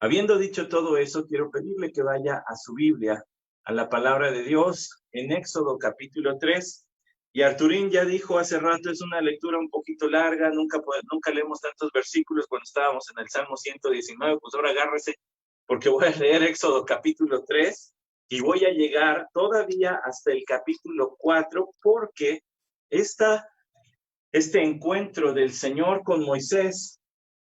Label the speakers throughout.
Speaker 1: Habiendo dicho todo eso, quiero pedirle que vaya a su Biblia, a la palabra de Dios, en Éxodo capítulo 3. Y Arturín ya dijo hace rato, es una lectura un poquito larga, nunca leemos tantos versículos cuando estábamos en el Salmo 119, pues ahora agárrese, porque voy a leer Éxodo capítulo 3 y voy a llegar todavía hasta el capítulo 4, porque este encuentro del Señor con Moisés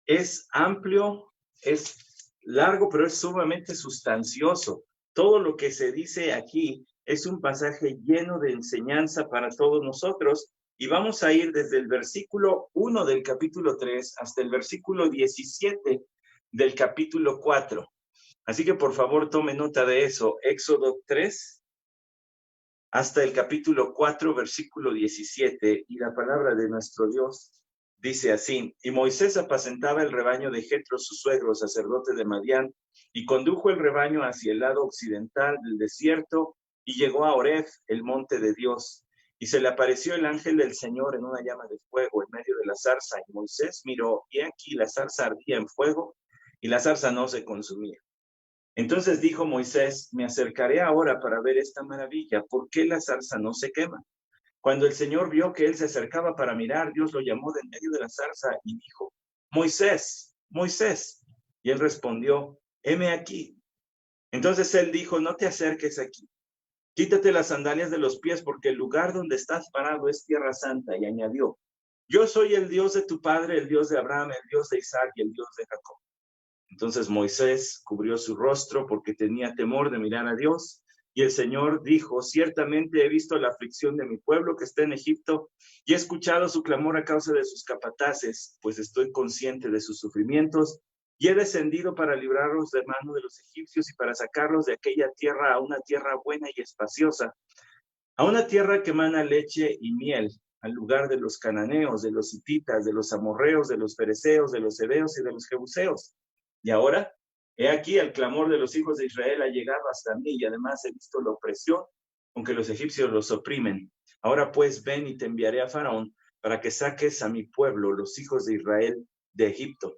Speaker 1: es amplio, es largo, pero es sumamente sustancioso. Todo lo que se dice aquí es un pasaje lleno de enseñanza para todos nosotros, y vamos a ir desde el versículo 1 del capítulo 3 hasta el versículo 17 del capítulo 4. Así que por favor tome nota de eso. Éxodo 3 hasta el capítulo 4, versículo 17, y la palabra de nuestro Dios dice así: y Moisés apacentaba el rebaño de Jetro, su suegro, sacerdote de Madián, y condujo el rebaño hacia el lado occidental del desierto, y llegó a Horeb, el monte de Dios. Y se le apareció el ángel del Señor en una llama de fuego en medio de la zarza, y Moisés miró, y aquí la zarza ardía en fuego, y la zarza no se consumía. Entonces dijo Moisés: me acercaré ahora para ver esta maravilla, ¿por qué la zarza no se quema? Cuando el Señor vio que él se acercaba para mirar, Dios lo llamó de en medio de la zarza y dijo: Moisés, Moisés. Y él respondió: heme aquí. Entonces él dijo: no te acerques aquí, quítate las sandalias de los pies, porque el lugar donde estás parado es tierra santa. Y añadió: yo soy el Dios de tu padre, el Dios de Abraham, el Dios de Isaac y el Dios de Jacob. Entonces Moisés cubrió su rostro porque tenía temor de mirar a Dios. Y el Señor dijo: ciertamente he visto la aflicción de mi pueblo que está en Egipto, y he escuchado su clamor a causa de sus capataces, pues estoy consciente de sus sufrimientos, y he descendido para librarlos de mano de los egipcios y para sacarlos de aquella tierra a una tierra buena y espaciosa, a una tierra que mana leche y miel, al lugar de los cananeos, de los hititas, de los amorreos, de los fereceos, de los heveos y de los jebuseos. Y ahora, he aquí, el clamor de los hijos de Israel ha llegado hasta mí, y además he visto la opresión con que los egipcios los oprimen. Ahora pues ven y te enviaré a Faraón para que saques a mi pueblo, los hijos de Israel, de Egipto.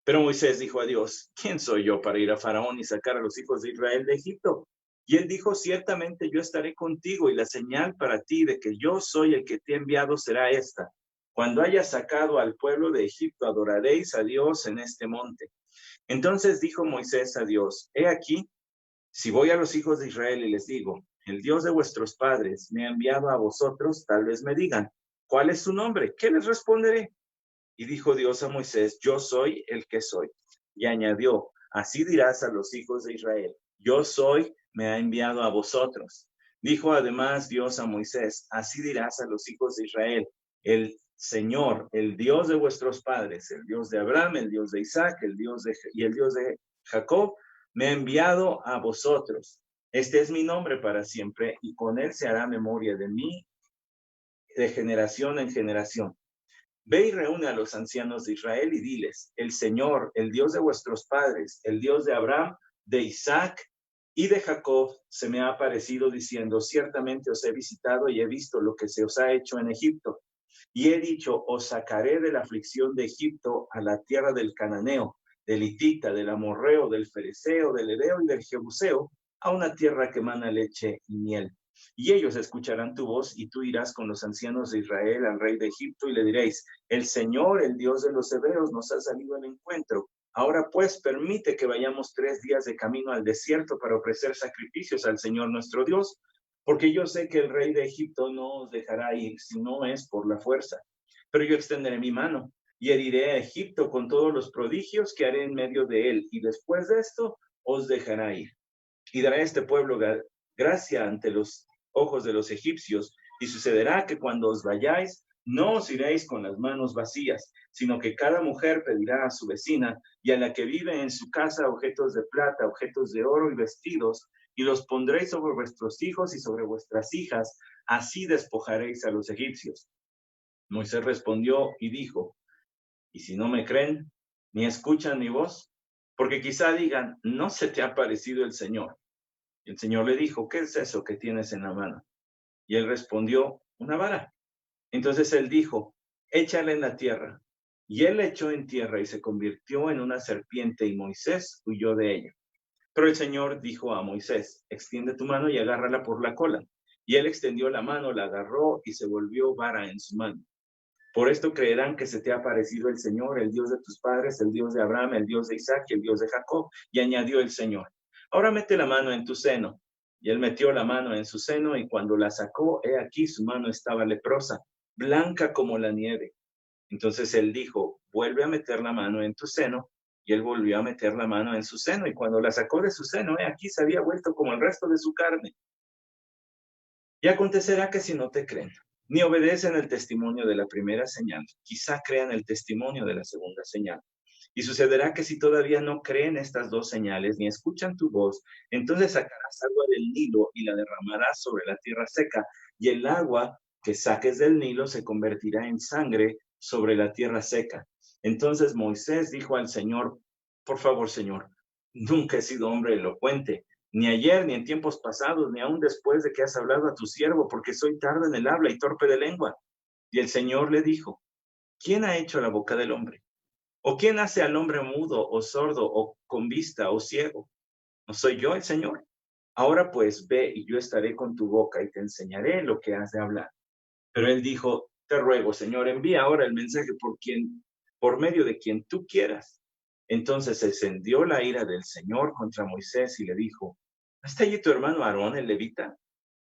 Speaker 1: Pero Moisés dijo a Dios: ¿quién soy yo para ir a Faraón y sacar a los hijos de Israel de Egipto? Y él dijo: ciertamente yo estaré contigo, y la señal para ti de que yo soy el que te he enviado será esta: cuando hayas sacado al pueblo de Egipto, adoraréis a Dios en este monte. Entonces dijo Moisés a Dios: he aquí, si voy a los hijos de Israel y les digo: el Dios de vuestros padres me ha enviado a vosotros, tal vez me digan: ¿cuál es su nombre? ¿Qué les responderé? Y dijo Dios a Moisés: yo soy el que soy. Y añadió: así dirás a los hijos de Israel: yo soy, me ha enviado a vosotros. Dijo además Dios a Moisés: así dirás a los hijos de Israel: el Señor, el Dios de vuestros padres, el Dios de Abraham, el Dios de Isaac, el Dios de Jacob, me ha enviado a vosotros. Este es mi nombre para siempre, y con él se hará memoria de mí de generación en generación. Ve y reúne a los ancianos de Israel y diles: el Señor, el Dios de vuestros padres, el Dios de Abraham, de Isaac y de Jacob, se me ha aparecido diciendo: ciertamente os he visitado y he visto lo que se os ha hecho en Egipto. Y he dicho: os sacaré de la aflicción de Egipto a la tierra del cananeo, del hitita, del amorreo, del fereceo, del heveo y del jebuseo, a una tierra que mana leche y miel. Y ellos escucharán tu voz, y tú irás con los ancianos de Israel al rey de Egipto y le diréis: el Señor, el Dios de los heveos, nos ha salido al encuentro. Ahora pues permite que vayamos 3 días de camino al desierto para ofrecer sacrificios al Señor nuestro Dios, porque yo sé que el rey de Egipto no os dejará ir si no es por la fuerza. Pero yo extenderé mi mano y heriré a Egipto con todos los prodigios que haré en medio de él, y después de esto os dejará ir. Y dará a este pueblo gracia ante los ojos de los egipcios, y sucederá que cuando os vayáis, no os iréis con las manos vacías, sino que cada mujer pedirá a su vecina y a la que vive en su casa objetos de plata, objetos de oro y vestidos, y los pondréis sobre vuestros hijos y sobre vuestras hijas, así despojaréis a los egipcios. Moisés respondió y dijo: ¿y si no me creen, ni escuchan mi voz? Porque quizá digan: no se te ha aparecido el Señor. Y el Señor le dijo: ¿qué es eso que tienes en la mano? Y él respondió: una vara. Entonces él dijo: échala en la tierra. Y él la echó en tierra y se convirtió en una serpiente, y Moisés huyó de ella. Pero el Señor dijo a Moisés: extiende tu mano y agárrala por la cola. Y él extendió la mano, la agarró y se volvió vara en su mano. Por esto creerán que se te ha aparecido el Señor, el Dios de tus padres, el Dios de Abraham, el Dios de Isaac y el Dios de Jacob. Y añadió el Señor: ahora mete la mano en tu seno. Y él metió la mano en su seno, y cuando la sacó, he aquí su mano estaba leprosa, blanca como la nieve. Entonces él dijo: vuelve a meter la mano en tu seno. Y él volvió a meter la mano en su seno, y cuando la sacó de su seno, aquí se había vuelto como el resto de su carne. Y acontecerá que si no te creen, ni obedecen el testimonio de la primera señal, quizá crean el testimonio de la segunda señal. Y sucederá que si todavía no creen estas dos señales, ni escuchan tu voz, entonces sacarás agua del Nilo y la derramarás sobre la tierra seca, y el agua que saques del Nilo se convertirá en sangre sobre la tierra seca. Entonces Moisés dijo al Señor: por favor, Señor, nunca he sido hombre elocuente, ni ayer, ni en tiempos pasados, ni aún después de que has hablado a tu siervo, porque soy tardo en el habla y torpe de lengua. Y el Señor le dijo: ¿quién ha hecho la boca del hombre? ¿O quién hace al hombre mudo, o sordo, o con vista, o ciego? ¿No soy yo el Señor? Ahora pues ve, y yo estaré con tu boca, y te enseñaré lo que has de hablar. Pero él dijo: te ruego, Señor, envía ahora el mensaje por medio de quien tú quieras. Entonces se encendió la ira del Señor contra Moisés y le dijo: ¿no está allí tu hermano Aarón, el levita?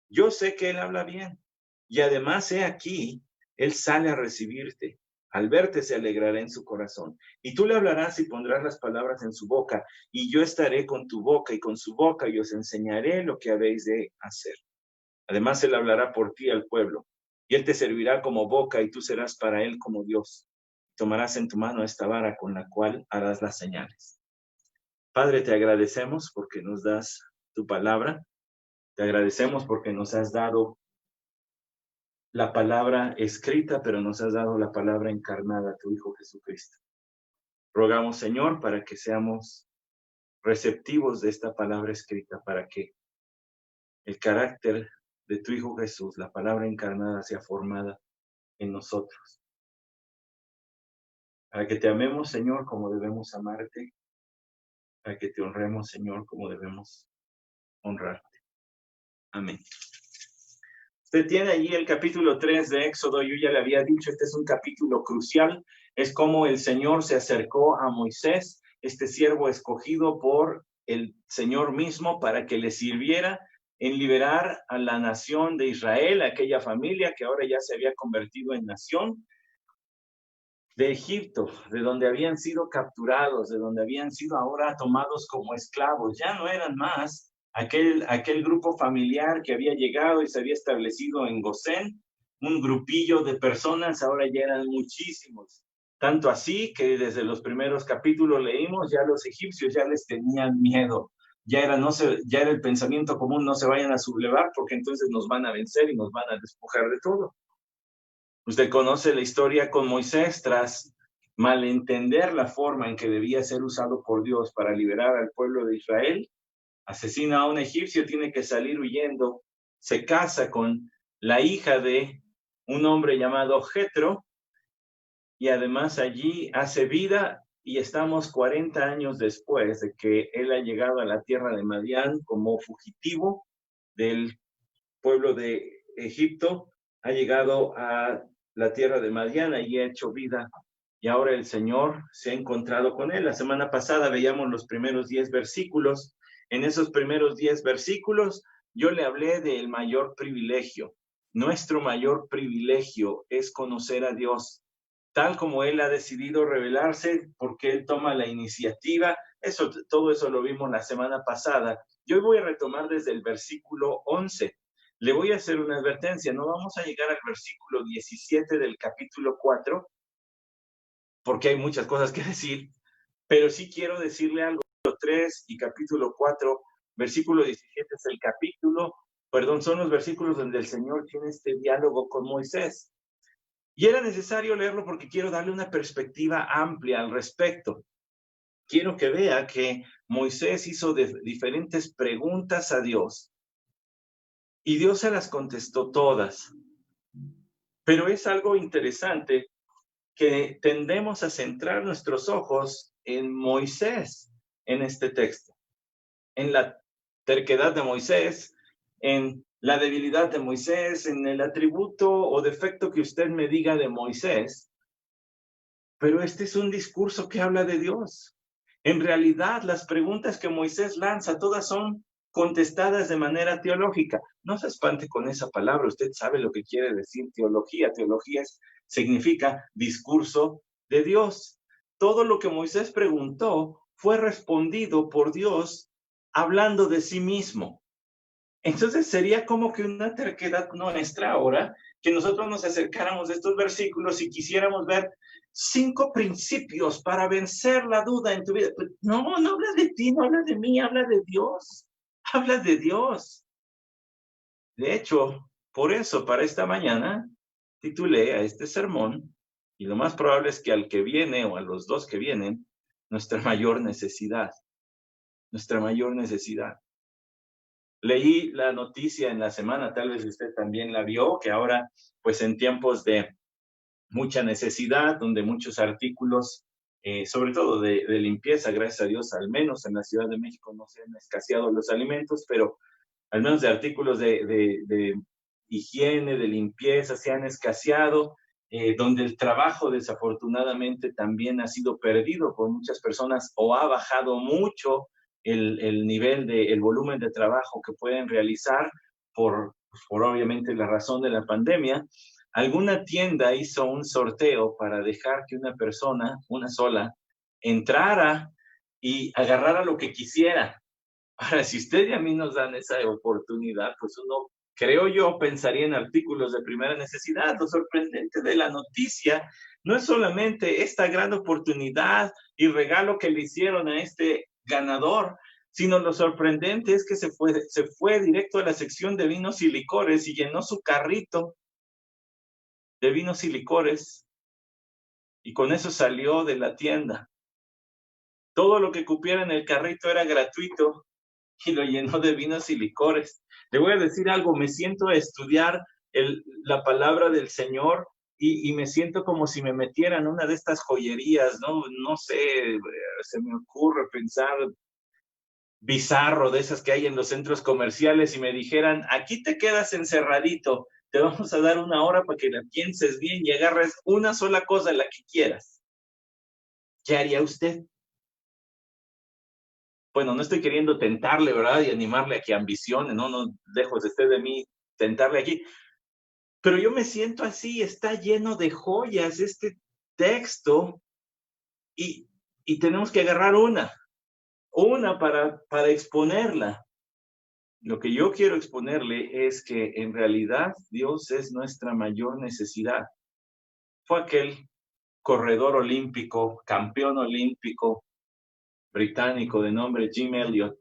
Speaker 1: Yo sé que él habla bien. Y además, he aquí, él sale a recibirte. Al verte se alegrará en su corazón. Y tú le hablarás y pondrás las palabras en su boca. Y yo estaré con tu boca y con su boca, y os enseñaré lo que habéis de hacer. Además, él hablará por ti al pueblo. Y él te servirá como boca, y tú serás para él como Dios. Tomarás en tu mano esta vara con la cual harás las señales. Padre, te agradecemos porque nos das tu palabra. Te agradecemos porque nos has dado la palabra escrita, pero nos has dado la palabra encarnada, tu Hijo Jesucristo. Rogamos, Señor, para que seamos receptivos de esta palabra escrita, para que el carácter de tu Hijo Jesús, la palabra encarnada, sea formada en nosotros. Para que te amemos, Señor, como debemos amarte, para que te honremos, Señor, como debemos honrarte. Amén. Usted tiene allí el capítulo 3 de Éxodo. Yo ya le había dicho, este es un capítulo crucial. Es como el Señor se acercó a Moisés, este siervo escogido por el Señor mismo para que le sirviera en liberar a la nación de Israel, aquella familia que ahora ya se había convertido en nación, de Egipto, de donde habían sido capturados, de donde habían sido ahora tomados como esclavos. Ya no eran más aquel grupo familiar que había llegado y se había establecido en Gosén, un grupillo de personas, ahora ya eran muchísimos. Tanto así que desde los primeros capítulos leímos, ya los egipcios ya les tenían miedo. Ya era el pensamiento común: no se vayan a sublevar porque entonces nos van a vencer y nos van a despojar de todo. Usted conoce la historia con Moisés. Tras malentender la forma en que debía ser usado por Dios para liberar al pueblo de Israel, asesina a un egipcio, tiene que salir huyendo, se casa con la hija de un hombre llamado Jetro, y además allí hace vida, y estamos 40 años después de que él ha llegado a la tierra de Madián como fugitivo del pueblo de Egipto, ha llegado a la tierra de Madián y ha hecho vida, y ahora el Señor se ha encontrado con él. La semana pasada veíamos los primeros 10 versículos. En esos primeros 10 versículos yo le hablé del mayor privilegio. Nuestro mayor privilegio es conocer a Dios, tal como Él ha decidido revelarse, porque Él toma la iniciativa. Todo eso lo vimos la semana pasada. Yo voy a retomar desde el versículo 11. Le voy a hacer una advertencia: no vamos a llegar al versículo 17 del capítulo 4, porque hay muchas cosas que decir, pero sí quiero decirle algo. Capítulo 3 y capítulo 4, versículo 17 es el capítulo, son los versículos donde el Señor tiene este diálogo con Moisés. Y era necesario leerlo porque quiero darle una perspectiva amplia al respecto. Quiero que vea que Moisés hizo diferentes preguntas a Dios y Dios se las contestó todas. Pero es algo interesante que tendemos a centrar nuestros ojos en Moisés en este texto, en la terquedad de Moisés, en la debilidad de Moisés, en el atributo o defecto que usted me diga de Moisés. Pero este es un discurso que habla de Dios. En realidad, las preguntas que Moisés lanza, todas son contestadas de manera teológica. No se espante con esa palabra, usted sabe lo que quiere decir teología. Teología significa discurso de Dios. Todo lo que Moisés preguntó fue respondido por Dios hablando de sí mismo. Entonces sería como que una terquedad nuestra ahora, que nosotros nos acercáramos a estos versículos y quisiéramos ver 5 principios para vencer la duda en tu vida. Pues no, no habla de ti, no habla de mí, habla de Dios. Habla de Dios. De hecho, por eso para esta mañana titulé a este sermón, y lo más probable es que al que viene o a los dos que vienen, nuestra mayor necesidad. Nuestra mayor necesidad. Leí la noticia en la semana, tal vez usted también la vio, que ahora, pues en tiempos de mucha necesidad, donde muchos artículos, sobre todo de limpieza, gracias a Dios, al menos en la Ciudad de México no se han escaseado los alimentos, pero al menos de artículos de higiene, de limpieza, se han escaseado, donde el trabajo desafortunadamente también ha sido perdido por muchas personas o ha bajado mucho el nivel el volumen de trabajo que pueden realizar por obviamente la razón de la pandemia. Alguna tienda hizo un sorteo para dejar que una persona, una sola, entrara y agarrara lo que quisiera. Ahora, si usted y a mí nos dan esa oportunidad, pues uno, creo yo, pensaría en artículos de primera necesidad. Lo sorprendente de la noticia no es solamente esta gran oportunidad y regalo que le hicieron a este ganador, sino lo sorprendente es que se fue directo a la sección de vinos y licores y llenó su carrito de vinos y licores y con eso salió de la tienda. Todo lo que cupiera en el carrito era gratuito y lo llenó de vinos y licores. Le voy a decir algo, me siento a estudiar la palabra del Señor y me siento como si me metiera en una de estas joyerías, ¿no? No sé, se me ocurre pensar bizarro de esas que hay en los centros comerciales y me dijeran, aquí te quedas encerradito, te vamos a dar 1 hora para que la pienses bien y agarres una sola cosa, la que quieras. ¿Qué haría usted? Bueno, no estoy queriendo tentarle, ¿verdad? Y animarle a que ambicione, no, lejos esté de mí tentarle aquí. Pero yo me siento así, está lleno de joyas este texto y tenemos que agarrar una para exponerla. Lo que yo quiero exponerle es que en realidad Dios es nuestra mayor necesidad. Fue aquel corredor olímpico, campeón olímpico británico de nombre Jim Elliot,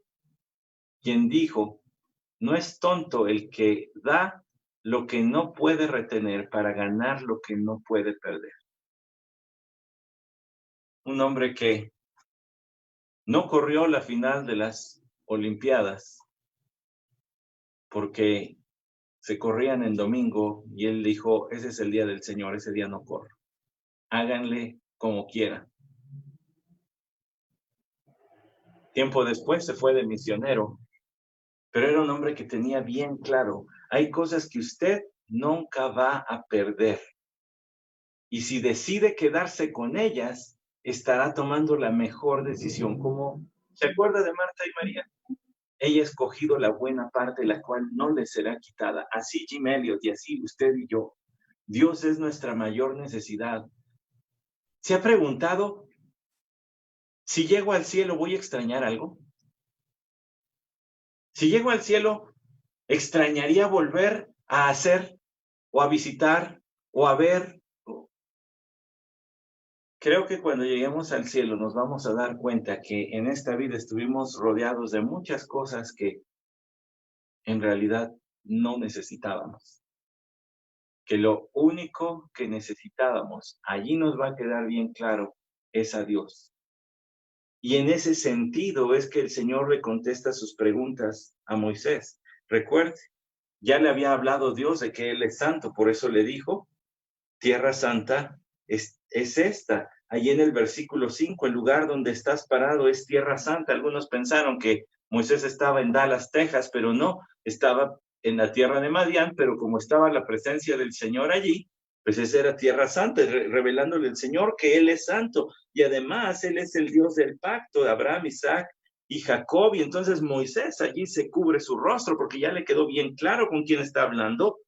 Speaker 1: quien dijo, no es tonto el que da lo que no puede retener para ganar lo que no puede perder. Un hombre que no corrió la final de las Olimpiadas porque se corrían en domingo y él dijo, ese es el día del Señor, ese día no corro. Háganle como quieran. Tiempo después se fue de misionero, pero era un hombre que tenía bien claro, hay cosas que usted nunca va a perder. Y si decide quedarse con ellas, estará tomando la mejor decisión. Como ¿se acuerda de Marta y María? Ella ha escogido la buena parte, la cual no le será quitada. Así Jim Elliot y así usted y yo. Dios es nuestra mayor necesidad. ¿Se ha preguntado, si llego al cielo, voy a extrañar algo? Si llego al cielo, ¿extrañaría volver a hacer o a visitar o a ver? Creo que cuando lleguemos al cielo nos vamos a dar cuenta que en esta vida estuvimos rodeados de muchas cosas que en realidad no necesitábamos. Que lo único que necesitábamos, allí nos va a quedar bien claro, es a Dios. Y en ese sentido es que el Señor le contesta sus preguntas a Moisés. Recuerde, ya le había hablado Dios de que Él es santo, por eso le dijo, Tierra Santa, es esta. Allí en el versículo 5, el lugar donde estás parado es Tierra Santa. Algunos pensaron que Moisés estaba en Dallas, Texas, pero no, estaba en la tierra de Madián, pero como estaba la presencia del Señor allí, pues esa era Tierra Santa, revelándole al Señor que Él es santo, y además Él es el Dios del pacto de Abraham, Isaac y Jacob, y entonces Moisés allí se cubre su rostro, porque ya le quedó bien claro con quién está hablando,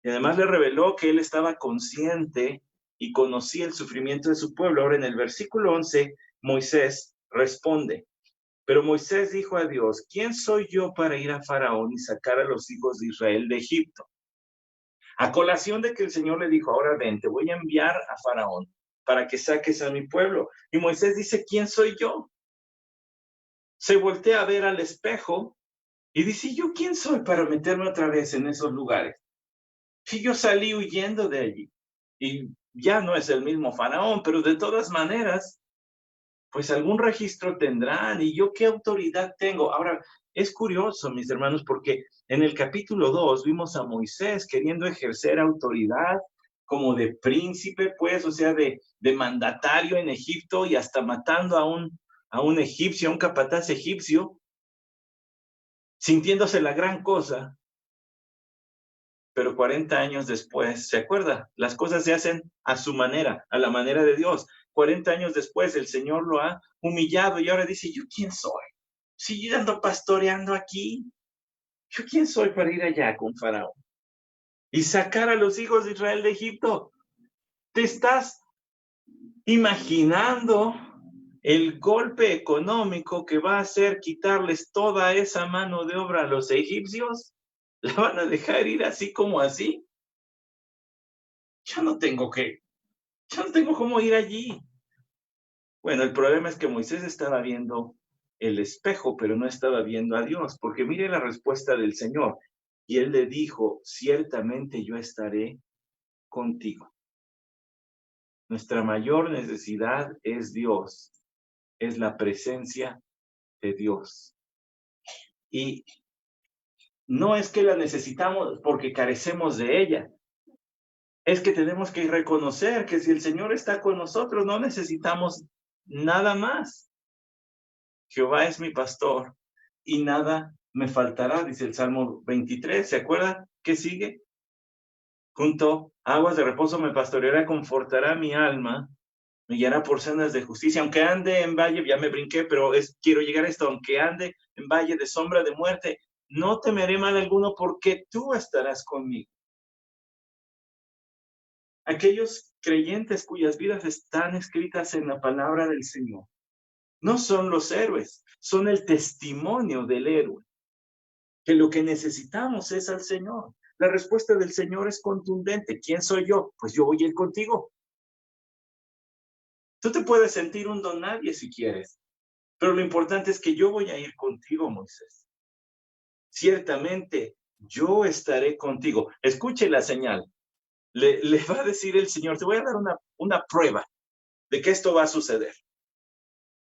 Speaker 1: y además le reveló que Él estaba consciente y conocía el sufrimiento de su pueblo. Ahora en el versículo 11, Moisés responde, pero Moisés dijo a Dios, ¿quién soy yo para ir a Faraón y sacar a los hijos de Israel de Egipto? A colación de que el Señor le dijo, ahora ven, te voy a enviar a Faraón para que saques a mi pueblo. Y Moisés dice, ¿quién soy yo? Se voltea a ver al espejo y dice, ¿yo quién soy para meterme otra vez en esos lugares? Si yo salí huyendo de allí y ya no es el mismo Faraón, pero de todas maneras, pues algún registro tendrán, y yo qué autoridad tengo. Ahora, es curioso, mis hermanos, porque en el capítulo 2 vimos a Moisés queriendo ejercer autoridad como de príncipe, pues, o sea, de mandatario en Egipto, y hasta matando a un egipcio, a un capataz egipcio, sintiéndose la gran cosa. Pero 40 años después, ¿se acuerda? Las cosas se hacen a su manera, a la manera de Dios. 40 años después, el Señor lo ha humillado y ahora dice, ¿yo quién soy? Si yo ando pastoreando aquí, ¿yo quién soy para ir allá con Faraón y sacar a los hijos de Israel de Egipto? ¿Te estás imaginando el golpe económico que va a hacer quitarles toda esa mano de obra a los egipcios? ¿La van a dejar ir así como así? Yo no tengo cómo ir allí. Bueno, el problema es que Moisés estaba viendo el espejo, pero no estaba viendo a Dios, porque mire la respuesta del Señor. Y él le dijo, ciertamente yo estaré contigo. Nuestra mayor necesidad es Dios, es la presencia de Dios. Y no es que la necesitamos porque carecemos de ella, es que tenemos que reconocer que si el Señor está con nosotros, no necesitamos nada más. Jehová es mi pastor y nada me faltará, dice el Salmo 23. ¿Se acuerda qué sigue? Junto a aguas de reposo me pastoreará, confortará mi alma, me guiará por sendas de justicia. Aunque ande en valle, ya me brinqué, pero quiero llegar a esto, aunque ande en valle de sombra de muerte, no temeré mal alguno porque tú estarás conmigo. Aquellos creyentes cuyas vidas están escritas en la palabra del Señor no son los héroes, son el testimonio del héroe. Que lo que necesitamos es al Señor. La respuesta del Señor es contundente. ¿Quién soy yo? Pues yo voy a ir contigo. Tú te puedes sentir un don nadie si quieres, pero lo importante es que yo voy a ir contigo, Moisés. Ciertamente, yo estaré contigo. Escuche la señal. Le va a decir el Señor, te voy a dar una prueba de que esto va a suceder.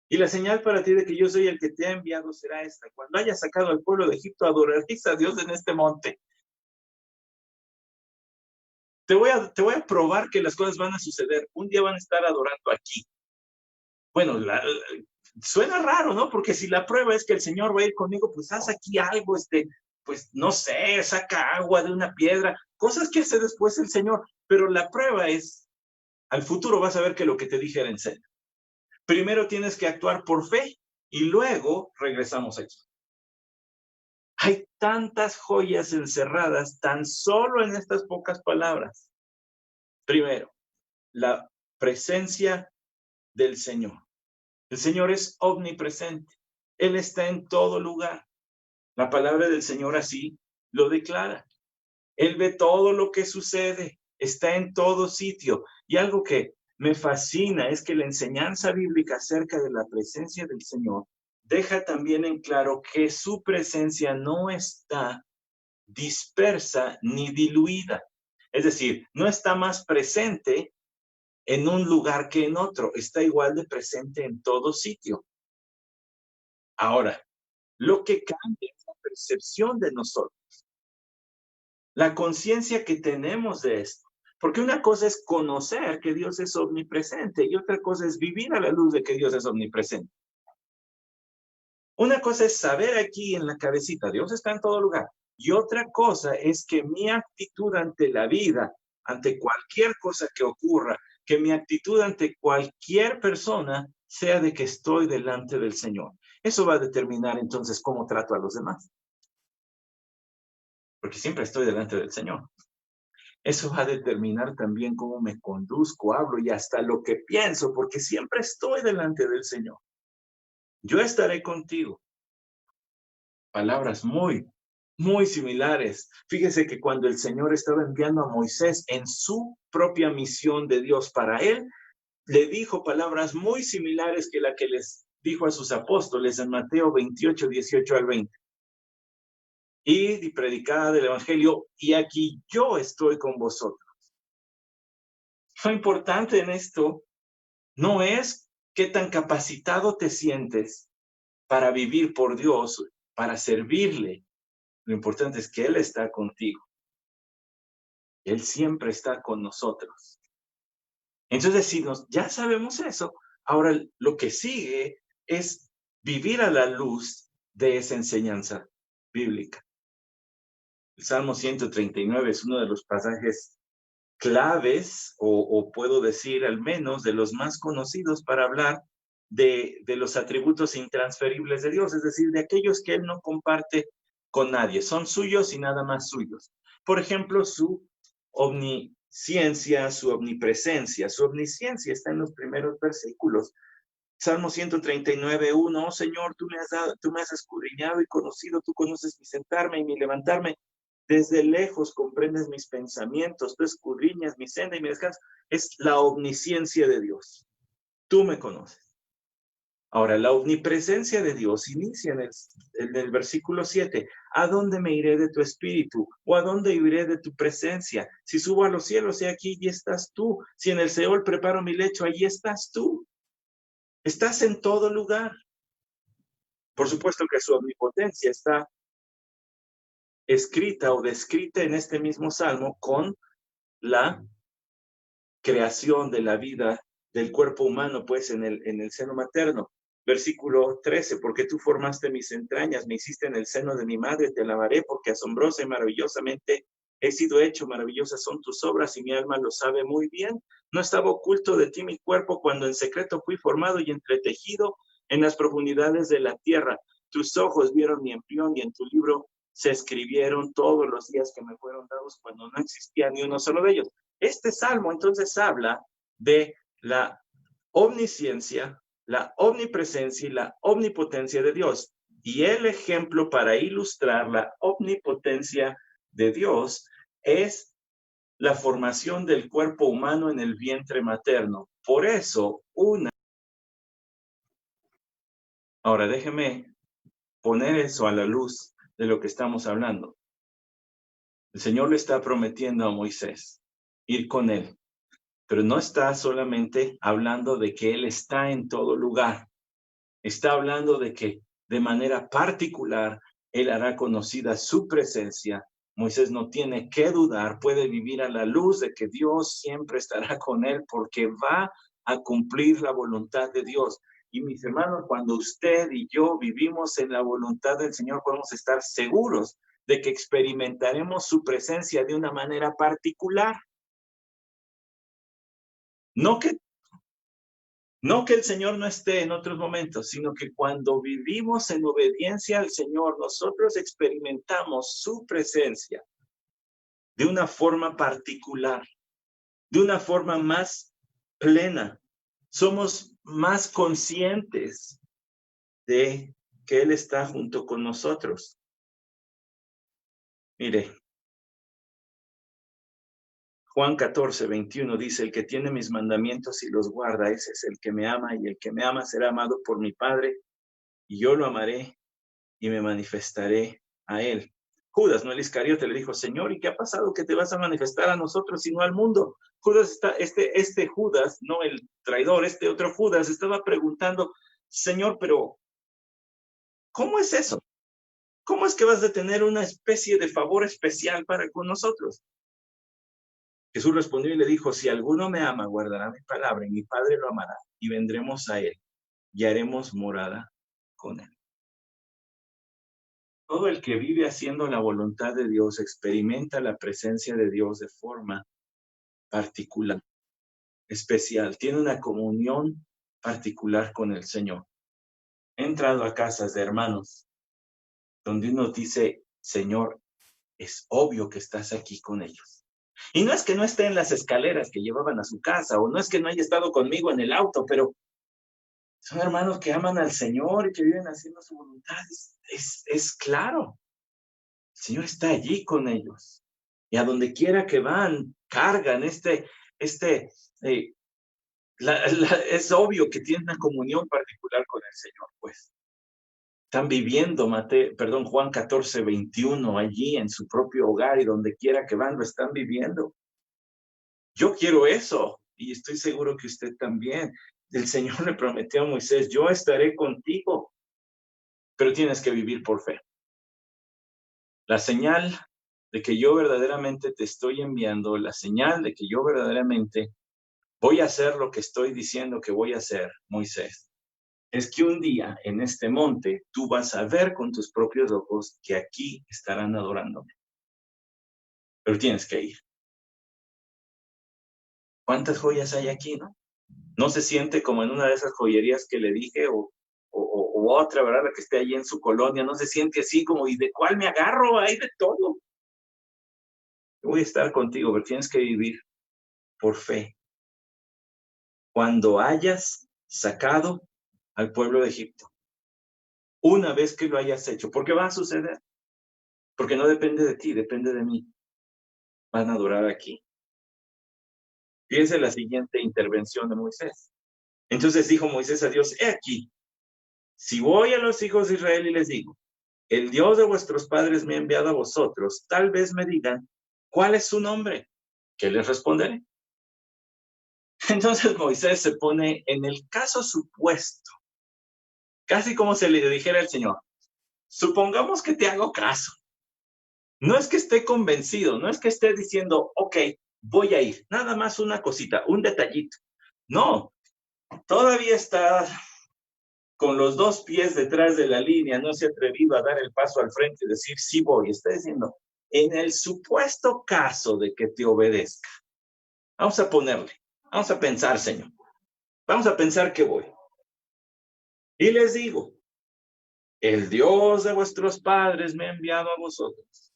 Speaker 1: Y la señal para ti de que yo soy el que te ha enviado será esta. Cuando hayas sacado al pueblo de Egipto, adoraréis a Dios en este monte. Te voy a probar que las cosas van a suceder. Un día van a estar adorando aquí. Bueno, suena raro, ¿no? Porque si la prueba es que el Señor va a ir conmigo, pues haz aquí algo, pues no sé, saca agua de una piedra, cosas que hace después el Señor. Pero la prueba es, al futuro vas a ver que lo que te dije era en serio. Primero tienes que actuar por fe y luego regresamos aquí. Hay tantas joyas encerradas tan solo en estas pocas palabras. Primero, la presencia del Señor. El Señor es omnipresente. Él está en todo lugar. La palabra del Señor así lo declara. Él ve todo lo que sucede. Está en todo sitio. Y algo que me fascina es que la enseñanza bíblica acerca de la presencia del Señor deja también en claro que su presencia no está dispersa ni diluida. Es decir, no está más presente en un lugar que en otro, está igual de presente en todo sitio. Ahora, lo que cambia es la percepción de nosotros, la conciencia que tenemos de esto. Porque una cosa es conocer que Dios es omnipresente y otra cosa es vivir a la luz de que Dios es omnipresente. Una cosa es saber aquí en la cabecita, Dios está en todo lugar. Y otra cosa es que mi actitud ante la vida, ante cualquier cosa que ocurra, que mi actitud ante cualquier persona sea de que estoy delante del Señor. Eso va a determinar entonces cómo trato a los demás. Porque siempre estoy delante del Señor. Eso va a determinar también cómo me conduzco, hablo y hasta lo que pienso, porque siempre estoy delante del Señor. Yo estaré contigo. Palabras muy similares. Fíjese que cuando el Señor estaba enviando a Moisés en su propia misión de Dios para él, le dijo palabras muy similares que la que les dijo a sus apóstoles en Mateo 28, 18 al 20. Y predicada del Evangelio, y aquí yo estoy con vosotros. Lo importante en esto no es qué tan capacitado te sientes para vivir por Dios, para servirle. Lo importante es que Él está contigo. Él siempre está con nosotros. Entonces, si ya sabemos eso, ahora lo que sigue es vivir a la luz de esa enseñanza bíblica. El Salmo 139 es uno de los pasajes claves, o puedo decir al menos de los más conocidos para hablar de los atributos intransferibles de Dios, es decir, de aquellos que Él no comparte con nadie, son suyos y nada más suyos. Por ejemplo, su omnisciencia, su omnipresencia. Su omnisciencia está en los primeros versículos. Salmo 139, 1, oh Señor, tú me has escudriñado y conocido, tú conoces mi sentarme y mi levantarme. Desde lejos comprendes mis pensamientos, tú escudriñas mi senda y mi descanso. Es la omnisciencia de Dios. Tú me conoces. Ahora, la omnipresencia de Dios inicia en el versículo 7. ¿A dónde me iré de tu espíritu? ¿O a dónde iré de tu presencia? Si subo a los cielos, he aquí, y estás tú. Si en el Seol preparo mi lecho, allí estás tú. Estás en todo lugar. Por supuesto que su omnipotencia está escrita o descrita en este mismo salmo con la creación de la vida del cuerpo humano, pues en el seno materno. Versículo 13, porque tú formaste mis entrañas, me hiciste en el seno de mi madre, te alabaré porque asombrosa y maravillosamente he sido hecho, maravillosas son tus obras y mi alma lo sabe muy bien. No estaba oculto de ti mi cuerpo cuando en secreto fui formado y entretejido en las profundidades de la tierra. Tus ojos vieron mi embrión y en tu libro se escribieron todos los días que me fueron dados cuando no existía ni uno solo de ellos. Este salmo entonces habla de la omnisciencia, la omnipresencia y la omnipotencia de Dios. Y el ejemplo para ilustrar la omnipotencia de Dios es la formación del cuerpo humano en el vientre materno. Por eso, Ahora, déjeme poner eso a la luz de lo que estamos hablando. El Señor le está prometiendo a Moisés ir con él, pero no está solamente hablando de que Él está en todo lugar. Está hablando de que de manera particular Él hará conocida su presencia. Moisés no tiene que dudar, puede vivir a la luz de que Dios siempre estará con él porque va a cumplir la voluntad de Dios. Y mis hermanos, cuando usted y yo vivimos en la voluntad del Señor, podemos estar seguros de que experimentaremos su presencia de una manera particular. No que el Señor no esté en otros momentos, sino que cuando vivimos en obediencia al Señor, nosotros experimentamos su presencia de una forma particular, de una forma más plena. Somos más conscientes de que Él está junto con nosotros. Mire, Juan 14, 21 dice, el que tiene mis mandamientos y los guarda, ese es el que me ama, y el que me ama será amado por mi Padre, y yo lo amaré y me manifestaré a él. Judas, no el Iscariote, le dijo, Señor, ¿y qué ha pasado que te vas a manifestar a nosotros y no al mundo? Judas este Judas, no el traidor, este otro Judas, estaba preguntando, Señor, pero ¿cómo es eso? ¿Cómo es que vas a tener una especie de favor especial para con nosotros? Jesús respondió y le dijo, si alguno me ama, guardará mi palabra y mi Padre lo amará y vendremos a él y haremos morada con él. Todo el que vive haciendo la voluntad de Dios experimenta la presencia de Dios de forma particular, especial. Tiene una comunión particular con el Señor. He entrado a casas de hermanos donde uno dice, Señor, es obvio que estás aquí con ellos. Y no es que no esté en las escaleras que llevaban a su casa, o no es que no haya estado conmigo en el auto, pero son hermanos que aman al Señor y que viven haciendo su voluntad. Es claro, el Señor está allí con ellos. Y a donde quiera que van, cargan es obvio que tienen una comunión particular con el Señor, pues. Están viviendo, Juan 14:21, allí en su propio hogar y donde quiera que van, lo están viviendo. Yo quiero eso y estoy seguro que usted también. El Señor le prometió a Moisés, yo estaré contigo, pero tienes que vivir por fe. La señal de que yo verdaderamente te estoy enviando, la señal de que yo verdaderamente voy a hacer lo que estoy diciendo que voy a hacer, Moisés, es que un día en este monte tú vas a ver con tus propios ojos que aquí estarán adorándome. Pero tienes que ir. ¿Cuántas joyas hay aquí, no? No se siente como en una de esas joyerías que le dije o otra, ¿verdad? La que esté allí en su colonia, no se siente así como, ¿y de cuál me agarro? Hay de todo. Voy a estar contigo, pero tienes que vivir por fe. Cuando hayas sacado al pueblo de Egipto, una vez que lo hayas hecho, porque va a suceder, porque no depende de ti, depende de mí. Van a adorar aquí. Fíjense la siguiente intervención de Moisés. Entonces dijo Moisés a Dios, he aquí, si voy a los hijos de Israel y les digo, el Dios de vuestros padres me ha enviado a vosotros, tal vez me digan, ¿cuál es su nombre? ¿Qué les responderé? Entonces Moisés se pone en el caso supuesto, casi como se le dijera al Señor, supongamos que te hago caso. No es que esté convencido, no es que esté diciendo, ok, voy a ir, nada más una cosita, un detallito. No, todavía está con los dos pies detrás de la línea, no se ha atrevido a dar el paso al frente y decir, sí voy. Está diciendo, en el supuesto caso de que te obedezca, vamos a ponerle, vamos a pensar, Señor, vamos a pensar que voy. Y les digo, el Dios de vuestros padres me ha enviado a vosotros.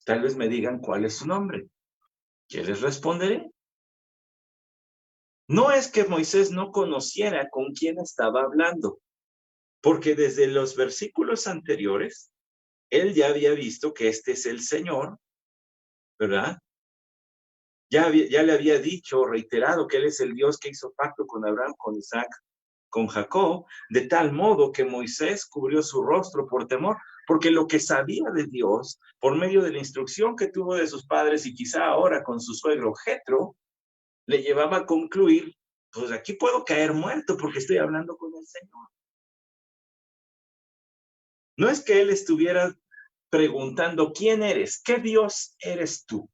Speaker 1: Tal vez me digan cuál es su nombre. ¿Qué les responderé? No es que Moisés no conociera con quién estaba hablando, porque desde los versículos anteriores, él ya había visto que este es el Señor, ¿verdad? Ya le había dicho, reiterado, que él es el Dios que hizo pacto con Abraham, con Isaac, con Jacob, de tal modo que Moisés cubrió su rostro por temor, porque lo que sabía de Dios, por medio de la instrucción que tuvo de sus padres y quizá ahora con su suegro Jetro, le llevaba a concluir, pues aquí puedo caer muerto porque estoy hablando con el Señor. No es que él estuviera preguntando, ¿quién eres? ¿Qué Dios eres tú?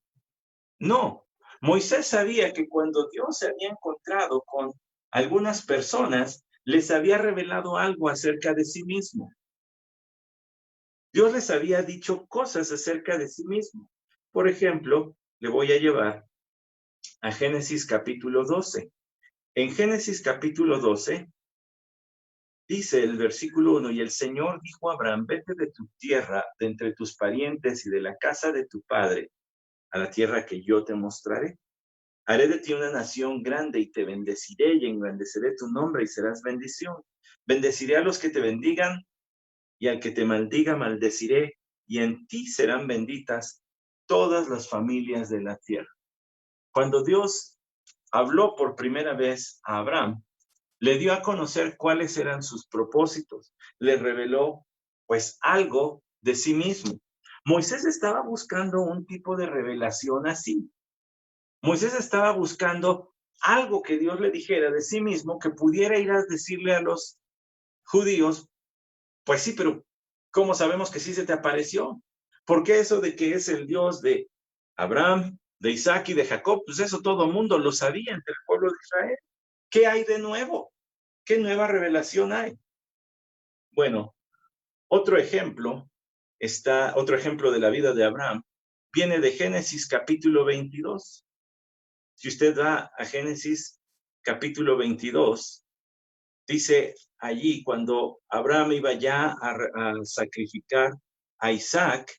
Speaker 1: No, Moisés sabía que cuando Dios se había encontrado con algunas personas, les había revelado algo acerca de sí mismo. Dios les había dicho cosas acerca de sí mismo. Por ejemplo, le voy a llevar a Génesis capítulo 12. En Génesis capítulo 12, dice el versículo 1, y el Señor dijo a Abraham, vete de tu tierra, de entre tus parientes y de la casa de tu padre, a la tierra que yo te mostraré. Haré de ti una nación grande y te bendeciré y engrandeceré tu nombre y serás bendición. Bendeciré a los que te bendigan y al que te maldiga maldeciré y en ti serán benditas todas las familias de la tierra. Cuando Dios habló por primera vez a Abraham, le dio a conocer cuáles eran sus propósitos. Le reveló pues algo de sí mismo. Moisés estaba buscando un tipo de revelación así. Moisés estaba buscando algo que Dios le dijera de sí mismo que pudiera ir a decirle a los judíos, pues sí, pero ¿cómo sabemos que sí se te apareció? ¿Por qué eso de que es el Dios de Abraham, de Isaac y de Jacob, pues eso todo el mundo lo sabía entre el pueblo de Israel. ¿Qué hay de nuevo? ¿Qué nueva revelación hay? Bueno, otro ejemplo de la vida de Abraham, viene de Génesis capítulo 22. Si usted va a Génesis capítulo 22, dice allí cuando Abraham iba ya a sacrificar a Isaac,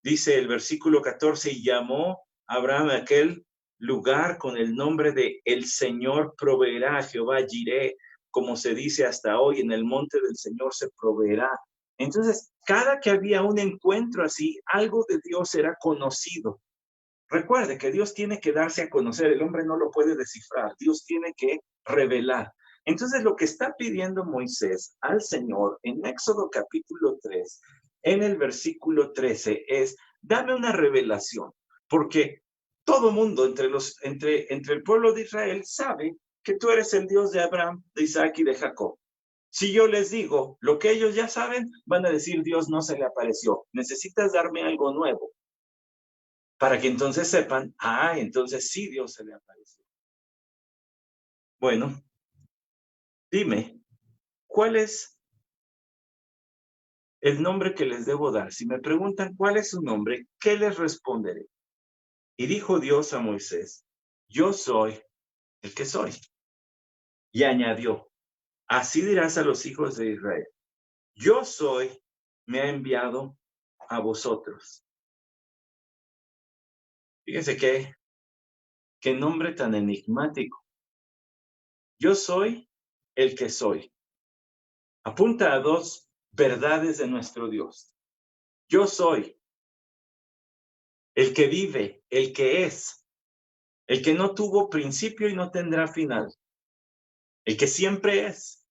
Speaker 1: dice el versículo 14, y llamó a Abraham a aquel lugar con el nombre de el Señor proveerá, Jehová Jireh, como se dice hasta hoy, en el monte del Señor se proveerá. Entonces, cada que había un encuentro así, algo de Dios era conocido. Recuerde que Dios tiene que darse a conocer, el hombre no lo puede descifrar, Dios tiene que revelar. Entonces, lo que está pidiendo Moisés al Señor en Éxodo capítulo 3, en el versículo 13, es, dame una revelación, porque todo mundo entre el pueblo de Israel sabe que tú eres el Dios de Abraham, de Isaac y de Jacob. Si yo les digo lo que ellos ya saben, van a decir, Dios no se le apareció. Necesitas darme algo nuevo para que entonces sepan, entonces sí Dios se le apareció. Bueno, dime, ¿cuál es el nombre que les debo dar? Si me preguntan cuál es su nombre, ¿qué les responderé? Y dijo Dios a Moisés, yo soy el que soy. Y añadió, así dirás a los hijos de Israel, yo soy, me ha enviado a vosotros. Fíjense qué nombre tan enigmático. Yo soy el que soy. Apunta a dos verdades de nuestro Dios. Yo soy el que vive, el que es, el que no tuvo principio y no tendrá final, el que siempre es.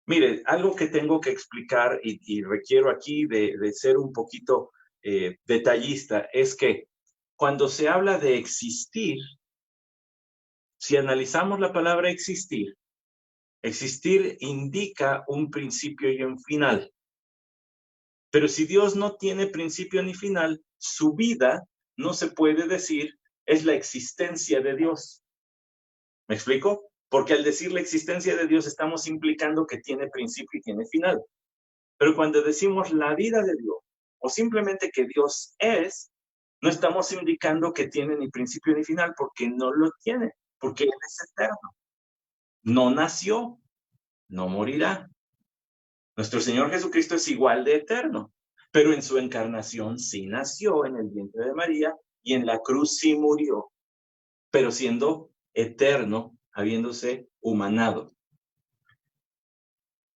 Speaker 1: Mire, algo que tengo que explicar y requiero aquí de ser un poquito detallista es que cuando se habla de existir, si analizamos la palabra existir, existir indica un principio y un final. Pero si Dios no tiene principio ni final, su vida no se puede decir es la existencia de Dios. ¿Me explico? Porque al decir la existencia de Dios estamos implicando que tiene principio y tiene final. Pero cuando decimos la vida de Dios o simplemente que Dios es, no estamos indicando que tiene ni principio ni final porque no lo tiene, porque Él es eterno. No nació, no morirá. Nuestro Señor Jesucristo es igual de eterno, pero en su encarnación sí nació en el vientre de María y en la cruz sí murió, pero siendo eterno, habiéndose humanado.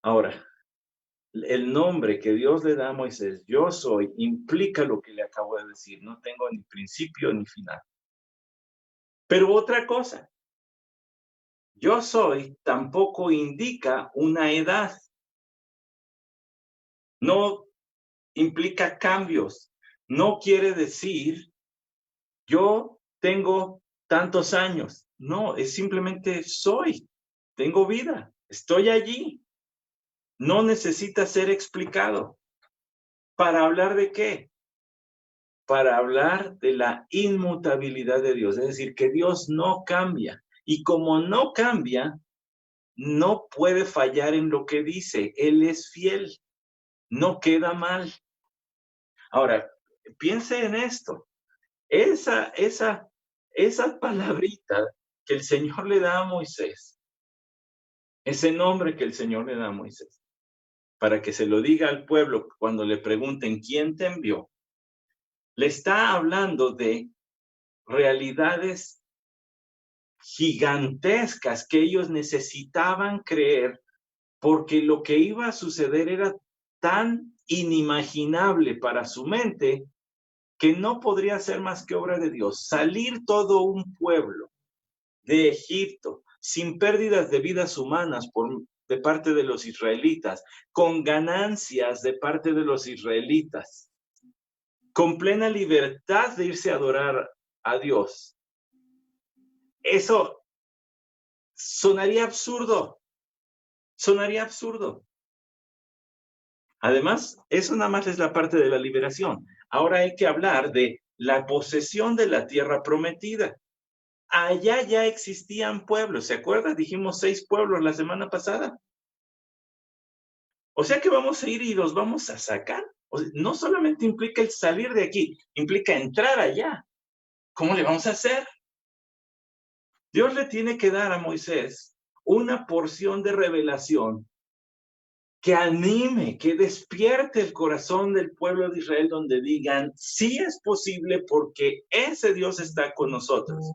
Speaker 1: Ahora, el nombre que Dios le da a Moisés, yo soy, implica lo que le acabo de decir, no tengo ni principio ni final. Pero otra cosa, yo soy tampoco indica una edad. No implica cambios. No quiere decir yo tengo tantos años. No, es simplemente soy. Tengo vida. Estoy allí. No necesita ser explicado. ¿Para hablar de qué? Para hablar de la inmutabilidad de Dios. Es decir, que Dios no cambia. Y como no cambia, no puede fallar en lo que dice. Él es fiel. No queda mal. Ahora, piense en esto. Esa palabrita que el Señor le da a Moisés, ese nombre que el Señor le da a Moisés, para que se lo diga al pueblo cuando le pregunten quién te envió, le está hablando de realidades gigantescas que ellos necesitaban creer porque lo que iba a suceder era tan inimaginable para su mente que no podría ser más que obra de Dios. Salir todo un pueblo de Egipto sin pérdidas de vidas humanas de parte de los israelitas, con ganancias de parte de los israelitas, con plena libertad de irse a adorar a Dios. Eso sonaría absurdo. Sonaría absurdo. Además, eso nada más es la parte de la liberación. Ahora hay que hablar de la posesión de la tierra prometida. Allá ya existían pueblos, ¿se acuerdan? Dijimos 6 pueblos la semana pasada. O sea que vamos a ir y los vamos a sacar. O sea, no solamente implica el salir de aquí, implica entrar allá. ¿Cómo le vamos a hacer? Dios le tiene que dar a Moisés una porción de revelación que anime, que despierte el corazón del pueblo de Israel, donde digan, sí es posible porque ese Dios está con nosotros.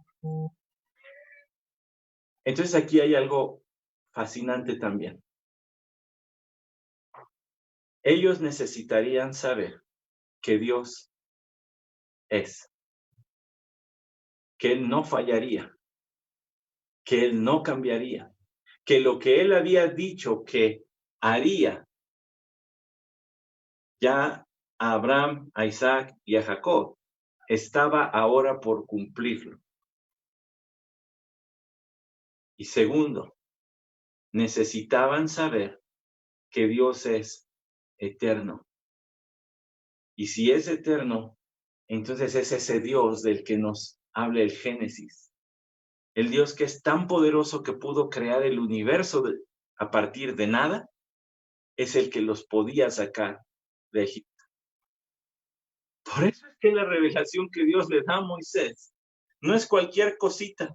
Speaker 1: Entonces aquí hay algo fascinante también. Ellos necesitarían saber que Dios es, que Él no fallaría, que Él no cambiaría, que lo que Él había dicho que haría ya a Abraham, a Isaac y a Jacob, estaba ahora por cumplirlo. Y segundo, necesitaban saber que Dios es eterno. Y si es eterno, entonces es ese Dios del que nos habla el Génesis. El Dios que es tan poderoso que pudo crear el universo a partir de nada, es el que los podía sacar de Egipto. Por eso es que la revelación que Dios le da a Moisés no es cualquier cosita.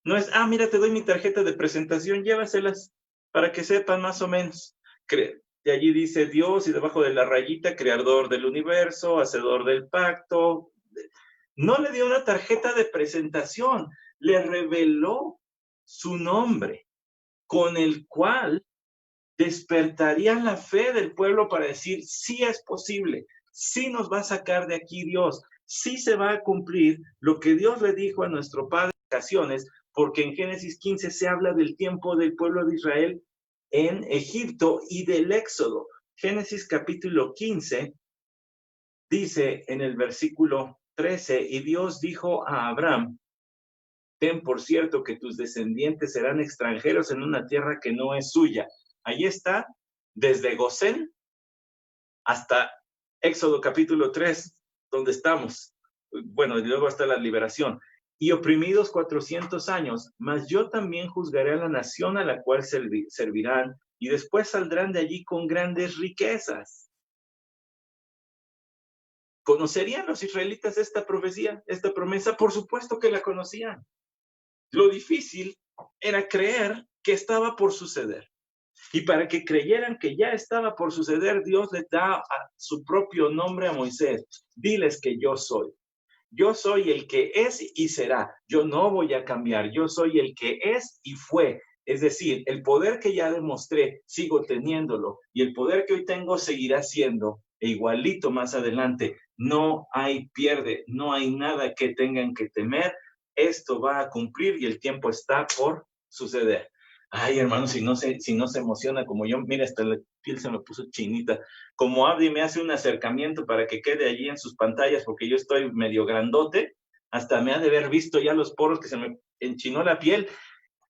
Speaker 1: No es, mira, te doy mi tarjeta de presentación, llévaselas para que sepan más o menos. De allí dice Dios y debajo de la rayita, creador del universo, hacedor del pacto. No le dio una tarjeta de presentación, le reveló su nombre, con el cual despertaría la fe del pueblo para decir, sí es posible, sí nos va a sacar de aquí Dios, sí se va a cumplir lo que Dios le dijo a nuestro padre en ocasiones, porque en Génesis 15 se habla del tiempo del pueblo de Israel en Egipto y del Éxodo. Génesis capítulo 15 dice en el versículo 13, y Dios dijo a Abraham, ten por cierto que tus descendientes serán extranjeros en una tierra que no es suya. Ahí está, desde Gosén hasta Éxodo capítulo 3, donde estamos. Bueno, y luego hasta la liberación. Y oprimidos 400 años, mas yo también juzgaré a la nación a la cual servirán, y después saldrán de allí con grandes riquezas. ¿Conocerían los israelitas esta profecía, esta promesa? Por supuesto que la conocían. Lo difícil era creer que estaba por suceder. Y para que creyeran que ya estaba por suceder, Dios le da su propio nombre a Moisés. Diles que yo soy. Yo soy el que es y será. Yo no voy a cambiar. Yo soy el que es y fue. Es decir, el poder que ya demostré, sigo teniéndolo. Y el poder que hoy tengo seguirá siendo. E igualito más adelante. No hay pierde. No hay nada que tengan que temer. Esto va a cumplir y el tiempo está por suceder. Ay, hermano, si no se emociona como yo, mira, hasta la piel se me puso chinita. Como Abdi me hace un acercamiento para que quede allí en sus pantallas, porque yo estoy medio grandote, hasta me ha de haber visto ya los poros que se me enchinó la piel.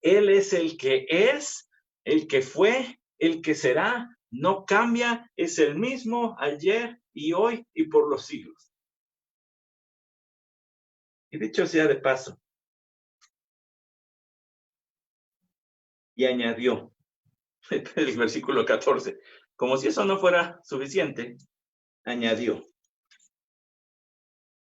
Speaker 1: Él es el que es, el que fue, el que será, no cambia, es el mismo ayer y hoy y por los siglos. Y dicho sea de paso, y añadió, el versículo 14, como si eso no fuera suficiente, añadió,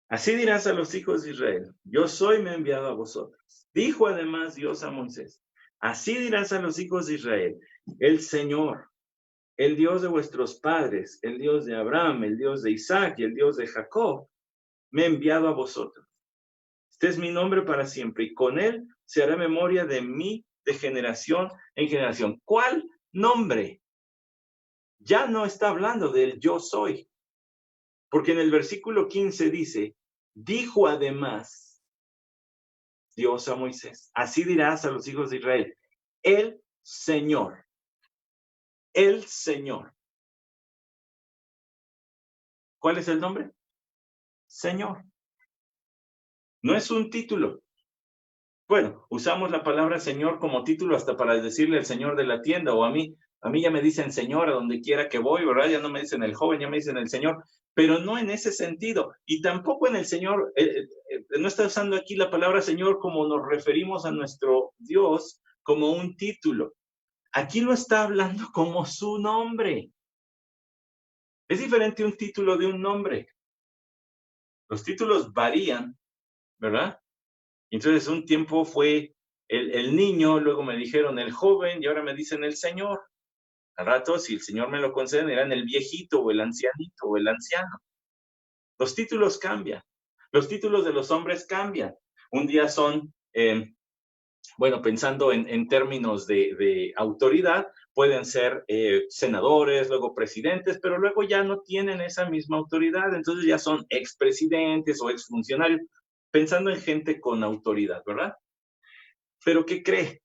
Speaker 1: así dirás a los hijos de Israel, yo soy, me he enviado a vosotros. Dijo además Dios a Moisés, así dirás a los hijos de Israel, el Señor, el Dios de vuestros padres, el Dios de Abraham, el Dios de Isaac y el Dios de Jacob, me ha enviado a vosotros. Este es mi nombre para siempre y con él se hará memoria de mí de generación en generación. ¿Cuál nombre? Ya no está hablando del yo soy, porque en el versículo 15 dice, dijo además Dios a Moisés, así dirás a los hijos de Israel, el Señor, el Señor. ¿Cuál es el nombre? Señor. No es un título. Bueno, usamos la palabra Señor como título hasta para decirle al señor de la tienda o a mí, A mí ya me dicen Señor a donde quiera que voy, ¿verdad? Ya no me dicen el joven, ya me dicen el Señor, pero no en ese sentido. Y tampoco en el Señor, no está usando aquí la palabra Señor como nos referimos a nuestro Dios, como un título. Aquí lo está hablando como su nombre. Es diferente un título de un nombre. Los títulos varían, ¿verdad? Entonces un tiempo fue el niño, luego me dijeron el joven y ahora me dicen el Señor. Al rato, si el Señor me lo concede, eran el viejito o el ancianito o el anciano. Los títulos cambian. Los títulos de los hombres cambian. Un día son, bueno, pensando en términos de autoridad, pueden ser senadores, luego presidentes, pero luego ya no tienen esa misma autoridad, entonces ya son expresidentes o exfuncionarios, pensando en gente con autoridad, ¿verdad? Pero ¿qué cree?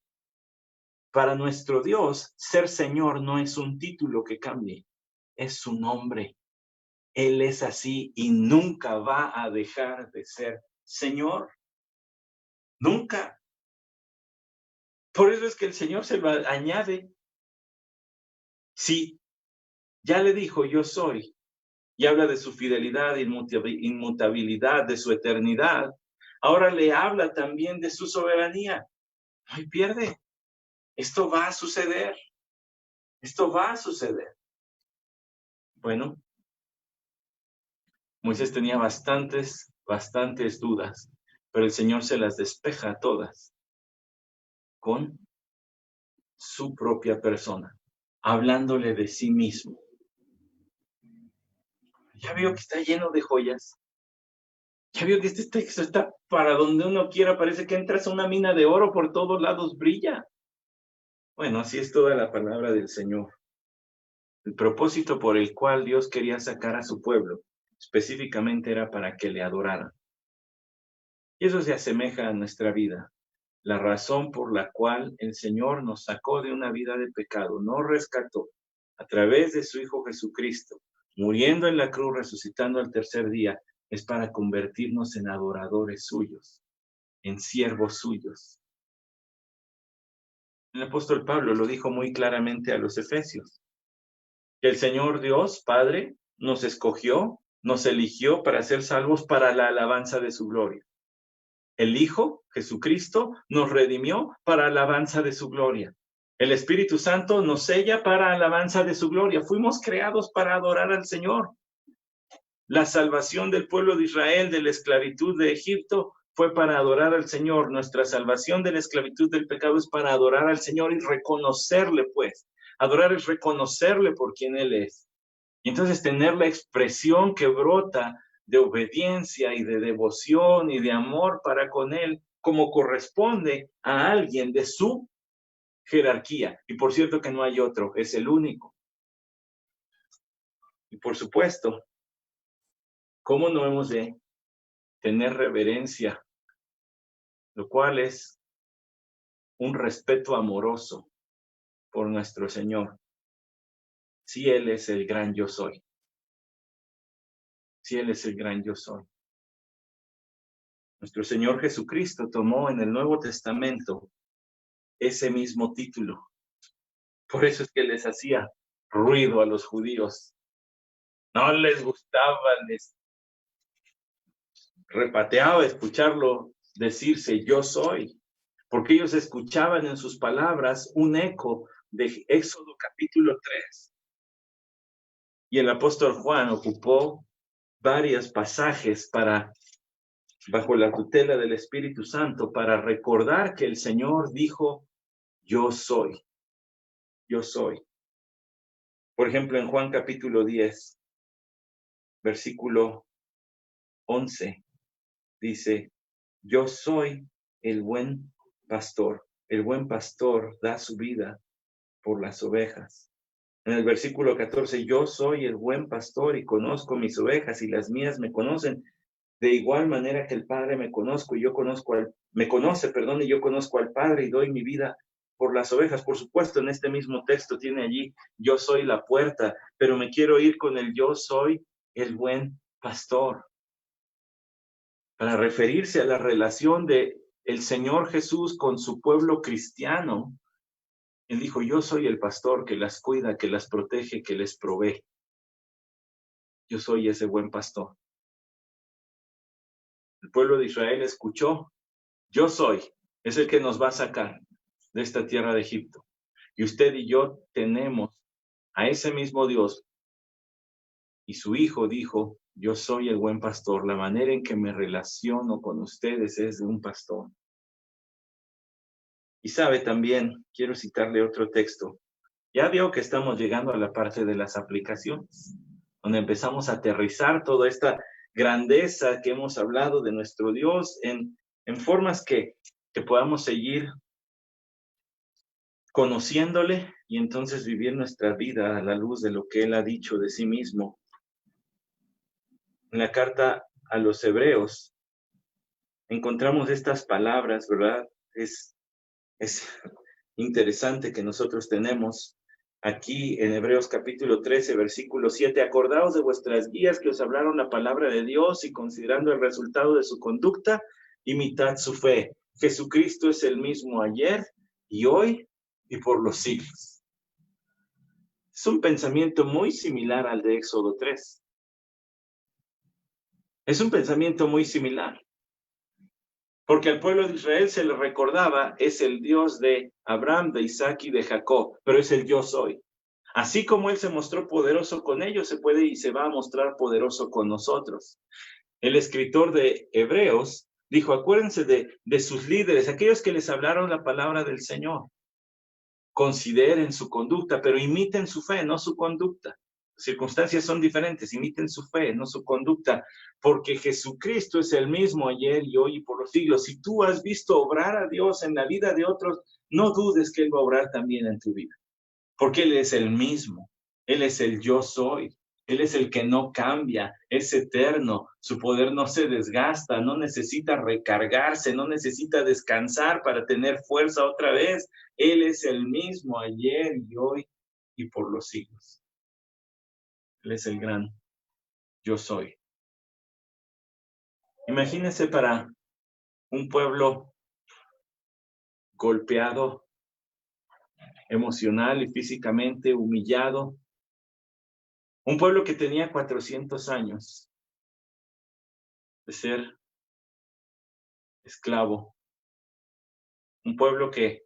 Speaker 1: Para nuestro Dios, ser Señor no es un título que cambie, es su nombre. Él es así y nunca va a dejar de ser Señor. Nunca. Por eso es que el Señor se lo añade. Sí, ya le dijo, yo soy, y habla de su fidelidad, inmutabilidad, de su eternidad. Ahora le habla también de su soberanía. No hay pierde. Esto va a suceder. Esto va a suceder. Bueno, Moisés tenía bastantes dudas, pero el Señor se las despeja todas con su propia persona, hablándole de sí mismo. Ya veo que está lleno de joyas. Ya veo que este texto está para donde uno quiera, parece que entras a una mina de oro, por todos lados brilla. Bueno, así es toda la palabra del Señor. El propósito por el cual Dios quería sacar a su pueblo, específicamente era para que le adoraran. Y eso se asemeja a nuestra vida. La razón por la cual el Señor nos sacó de una vida de pecado, nos rescató a través de su Hijo Jesucristo, muriendo en la cruz, resucitando al tercer día, es para convertirnos en adoradores suyos, en siervos suyos. El apóstol Pablo lo dijo muy claramente a los Efesios, que el Señor Dios, Padre, nos escogió, nos eligió para ser salvos para la alabanza de su gloria. El Hijo, Jesucristo, nos redimió para alabanza de su gloria. El Espíritu Santo nos sella para alabanza de su gloria. Fuimos creados para adorar al Señor. La salvación del pueblo de Israel de la esclavitud de Egipto fue para adorar al Señor. Nuestra salvación de la esclavitud del pecado es para adorar al Señor y reconocerle, pues. Adorar es reconocerle por quien Él es. Y entonces tener la expresión que brota de obediencia y de devoción y de amor para con Él, como corresponde a alguien de su jerarquía. Y por cierto que no hay otro, es el único. Y por supuesto, ¿cómo no hemos de tener reverencia? Lo cual es un respeto amoroso por nuestro Señor. Si Él es el gran yo soy. Si Él es el gran yo soy. Nuestro Señor Jesucristo tomó en el Nuevo Testamento ese mismo título. Por eso es que les hacía ruido a los judíos. No les gustaba, les repateaba escucharlo decirse yo soy, porque ellos escuchaban en sus palabras un eco de Éxodo capítulo 3. Y el apóstol Juan ocupó varios pasajes bajo la tutela del Espíritu Santo, para recordar que el Señor dijo, yo soy, yo soy. Por ejemplo, en Juan capítulo 10, versículo 11, dice, yo soy el buen pastor. El buen pastor da su vida por las ovejas. En el versículo 14, yo soy el buen pastor y conozco mis ovejas y las mías me conocen. De igual manera que el Padre me conoce, y yo conozco al Padre y doy mi vida por las ovejas. Por supuesto, en este mismo texto tiene allí, yo soy la puerta, pero me quiero ir con el yo soy el buen pastor, para referirse a la relación de el Señor Jesús con su pueblo cristiano, Él dijo, yo soy el pastor que las cuida, que las protege, que les provee. Yo soy ese buen pastor. El pueblo de Israel escuchó, yo soy, es el que nos va a sacar de esta tierra de Egipto. Y usted y yo tenemos a ese mismo Dios. Y su hijo dijo, yo soy el buen pastor. La manera en que me relaciono con ustedes es de un pastor. Y sabe también, quiero citarle otro texto. Ya vio que estamos llegando a la parte de las aplicaciones, donde empezamos a aterrizar toda esta grandeza que hemos hablado de nuestro Dios en formas que podamos seguir conociéndole y entonces vivir nuestra vida a la luz de lo que Él ha dicho de sí mismo. En la carta a los Hebreos encontramos estas palabras, ¿verdad? Es interesante que nosotros tenemos aquí en Hebreos capítulo 13, versículo 7, acordaos de vuestras guías que os hablaron la palabra de Dios y considerando el resultado de su conducta, imitad su fe. Jesucristo es el mismo ayer y hoy y por los siglos. Es un pensamiento muy similar al de Éxodo 3. Es un pensamiento muy similar. Porque al pueblo de Israel se le recordaba, es el Dios de Abraham, de Isaac y de Jacob, pero es el yo soy. Así como Él se mostró poderoso con ellos, se puede y se va a mostrar poderoso con nosotros. El escritor de Hebreos dijo, acuérdense de sus líderes, aquellos que les hablaron la palabra del Señor. Consideren su conducta, pero imiten su fe, no su conducta. Circunstancias son diferentes, imiten su fe, no su conducta, porque Jesucristo es el mismo ayer y hoy y por los siglos. Si tú has visto obrar a Dios en la vida de otros, no dudes que Él va a obrar también en tu vida, porque Él es el mismo, Él es el yo soy, Él es el que no cambia, es eterno, su poder no se desgasta, no necesita recargarse, no necesita descansar para tener fuerza otra vez. Él es el mismo ayer y hoy y por los siglos. Él es el gran yo soy. Imagínese para un pueblo golpeado emocional y físicamente, humillado, un pueblo que tenía 400 años de ser esclavo, un pueblo que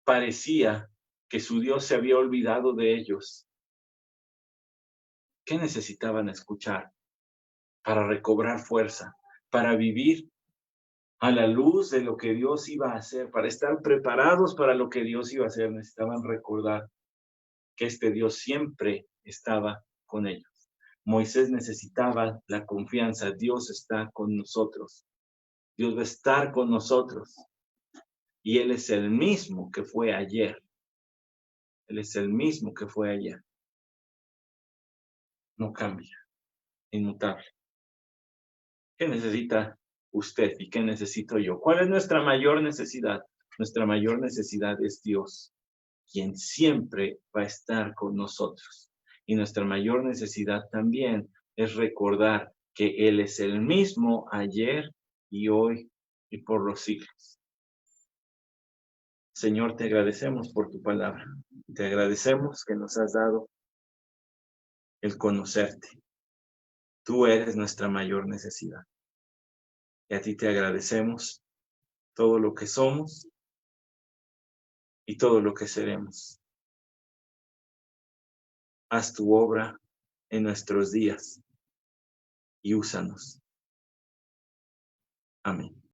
Speaker 1: parecía que su Dios se había olvidado de ellos. ¿Qué necesitaban escuchar para recobrar fuerza, para vivir a la luz de lo que Dios iba a hacer, para estar preparados para lo que Dios iba a hacer? Necesitaban recordar que este Dios siempre estaba con ellos. Moisés necesitaba la confianza, Dios está con nosotros, Dios va a estar con nosotros, y Él es el mismo que fue ayer, Él es el mismo que fue ayer, no cambia, inmutable. ¿Qué necesita usted y qué necesito yo? ¿Cuál es nuestra mayor necesidad? Nuestra mayor necesidad es Dios, quien siempre va a estar con nosotros. Y nuestra mayor necesidad también es recordar que Él es el mismo ayer y hoy y por los siglos. Señor, te agradecemos por tu palabra. Te agradecemos que nos has dado el conocerte. Tú eres nuestra mayor necesidad. Y a ti te agradecemos todo lo que somos y todo lo que seremos. Haz tu obra en nuestros días y úsanos. Amén.